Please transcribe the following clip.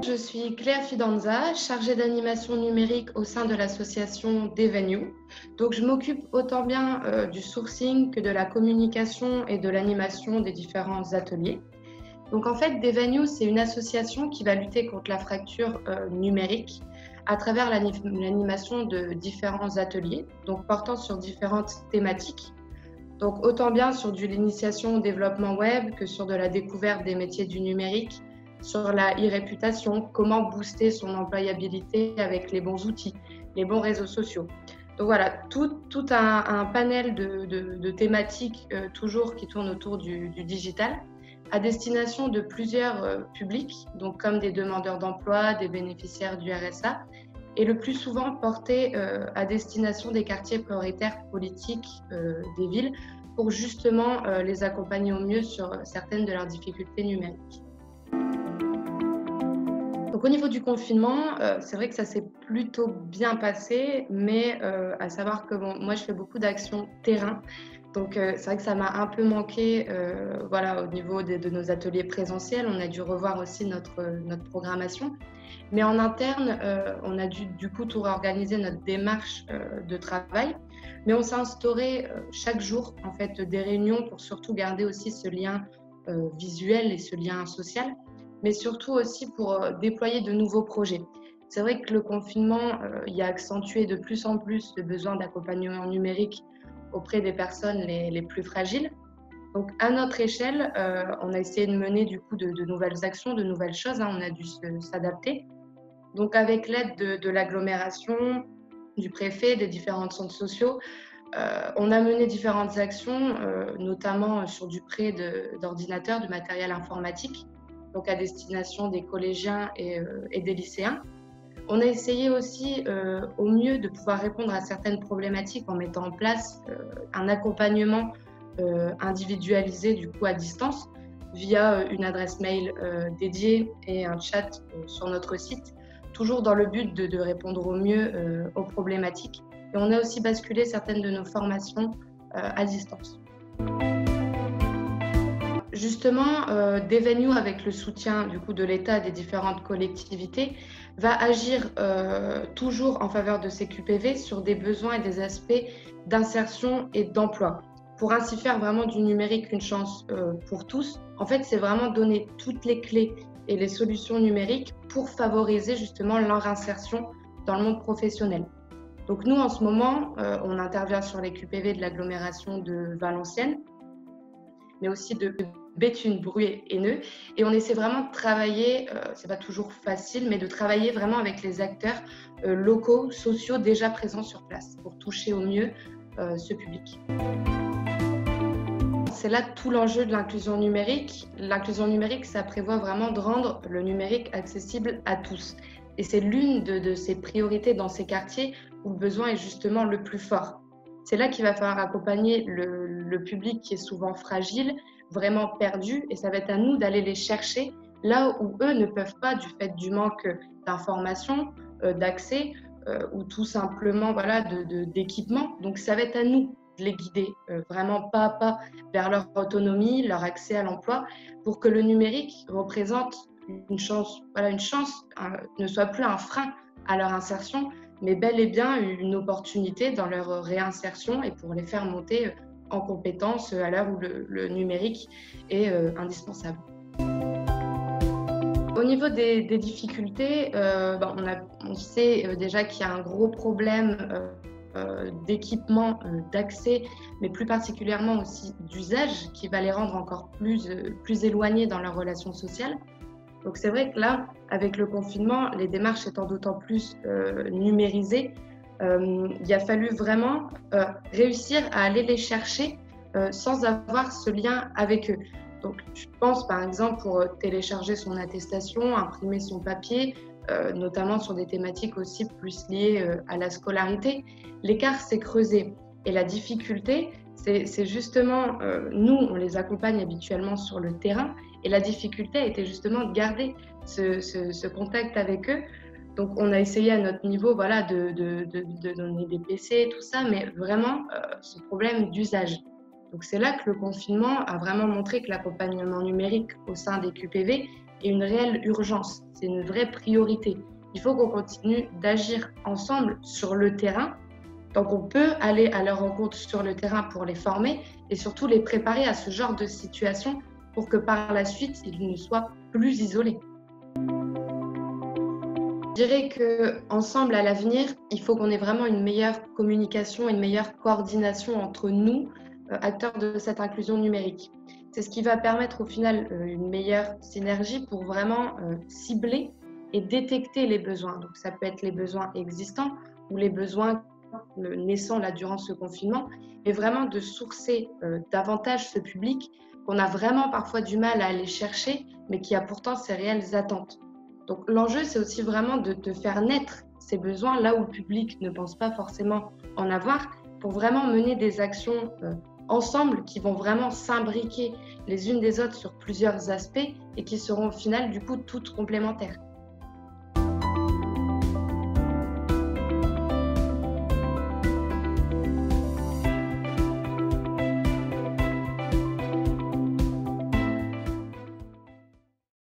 Je suis Claire Fidanza, chargée d'animation numérique au sein de l'association Devenue. Donc, je m'occupe autant bien du sourcing que de la communication et de l'animation des différents ateliers. Donc, en fait, Devenue, c'est une association qui va lutter contre la fracture numérique à travers l'animation de différents ateliers, donc portant sur différentes thématiques. Donc, autant bien sur de l'initiation au développement web que sur de la découverte des métiers du numérique, sur la e-réputation, comment booster son employabilité avec les bons outils, les bons réseaux sociaux. Donc voilà, tout un panel de thématiques toujours qui tournent autour du digital à destination de plusieurs publics, donc comme des demandeurs d'emploi, des bénéficiaires du RSA, et le plus souvent porté à destination des quartiers prioritaires politiques des villes pour justement les accompagner au mieux sur certaines de leurs difficultés numériques. Donc au niveau du confinement, c'est vrai que ça s'est plutôt bien passé, mais à savoir que bon, moi je fais beaucoup d'actions terrain, donc c'est vrai que ça m'a un peu manqué voilà, au niveau de nos ateliers présentiels. On a dû revoir aussi notre programmation, mais en interne, on a dû du coup tout réorganiser notre démarche de travail, mais on s'est instauré chaque jour en fait des réunions pour surtout garder aussi ce lien visuel et ce lien social, mais surtout aussi pour déployer de nouveaux projets. C'est vrai que le confinement y a accentué de plus en plus le besoin d'accompagnement numérique auprès des personnes les plus fragiles. Donc, à notre échelle, on a essayé de mener du coup de nouvelles actions, de nouvelles choses, hein, on a dû s'adapter. Donc, avec l'aide de l'agglomération, du préfet, des différents centres sociaux, on a mené différentes actions, notamment sur du prêt d'ordinateurs, de matériel informatique, donc à destination des collégiens et des lycéens. On a essayé aussi au mieux de pouvoir répondre à certaines problématiques en mettant en place un accompagnement individualisé du coup à distance via une adresse mail dédiée et un chat sur notre site, toujours dans le but de répondre au mieux aux problématiques. Et on a aussi basculé certaines de nos formations à distance. Justement, Devenue, avec le soutien du coup de l'État et des différentes collectivités, va agir toujours en faveur de ces QPV sur des besoins et des aspects d'insertion et d'emploi, pour ainsi faire vraiment du numérique une chance pour tous. En fait, c'est vraiment donner toutes les clés et les solutions numériques pour favoriser justement leur insertion dans le monde professionnel. Donc nous, en ce moment, on intervient sur les QPV de l'agglomération de Valenciennes, mais aussi de Béthune, Bruy et Haineux. Et on essaie vraiment de travailler, c'est pas toujours facile, mais de travailler vraiment avec les acteurs locaux, sociaux déjà présents sur place pour toucher au mieux ce public. C'est là tout l'enjeu de l'inclusion numérique. L'inclusion numérique, ça prévoit vraiment de rendre le numérique accessible à tous. Et c'est l'une de ces priorités dans ces quartiers où le besoin est justement le plus fort. C'est là qu'il va falloir accompagner le public qui est souvent fragile, vraiment perdu, et ça va être à nous d'aller les chercher là où eux ne peuvent pas du fait du manque d'informations, d'accès ou tout simplement voilà, d'équipement. Donc ça va être à nous de les guider vraiment pas à pas vers leur autonomie, leur accès à l'emploi, pour que le numérique représente une chance, ne soit plus un frein à leur insertion, mais bel et bien une opportunité dans leur réinsertion et pour les faire monter en compétences à l'heure où le numérique est indispensable. Au niveau des difficultés, on sait déjà qu'il y a un gros problème d'équipement, d'accès, mais plus particulièrement aussi d'usage, qui va les rendre encore plus éloignés dans leurs relations sociales. Donc c'est vrai que là, avec le confinement, les démarches étant d'autant plus numérisées, il a fallu vraiment réussir à aller les chercher sans avoir ce lien avec eux. Donc je pense par exemple pour télécharger son attestation, imprimer son papier, notamment sur des thématiques aussi plus liées à la scolarité, l'écart s'est creusé. Et la difficulté, c'est justement, nous, on les accompagne habituellement sur le terrain, et la difficulté a été justement de garder ce contact avec eux. Donc, on a essayé à notre niveau voilà, de donner des PC, tout ça, mais vraiment ce problème d'usage. Donc, c'est là que le confinement a vraiment montré que l'accompagnement numérique au sein des QPV et une réelle urgence, c'est une vraie priorité. Il faut qu'on continue d'agir ensemble sur le terrain. Donc on peut aller à leur rencontre sur le terrain pour les former et surtout les préparer à ce genre de situation pour que par la suite, ils ne soient plus isolés. Je dirais qu'ensemble, à l'avenir, il faut qu'on ait vraiment une meilleure communication, une meilleure coordination entre nous, acteurs de cette inclusion numérique. C'est ce qui va permettre au final une meilleure synergie pour vraiment cibler et détecter les besoins. Donc ça peut être les besoins existants ou les besoins naissants là, durant ce confinement, mais vraiment de sourcer davantage ce public qu'on a vraiment parfois du mal à aller chercher, mais qui a pourtant ses réelles attentes. Donc l'enjeu, c'est aussi vraiment de faire naître ces besoins là où le public ne pense pas forcément en avoir, pour vraiment mener des actions ensemble qui vont vraiment s'imbriquer les unes des autres sur plusieurs aspects et qui seront au final du coup toutes complémentaires.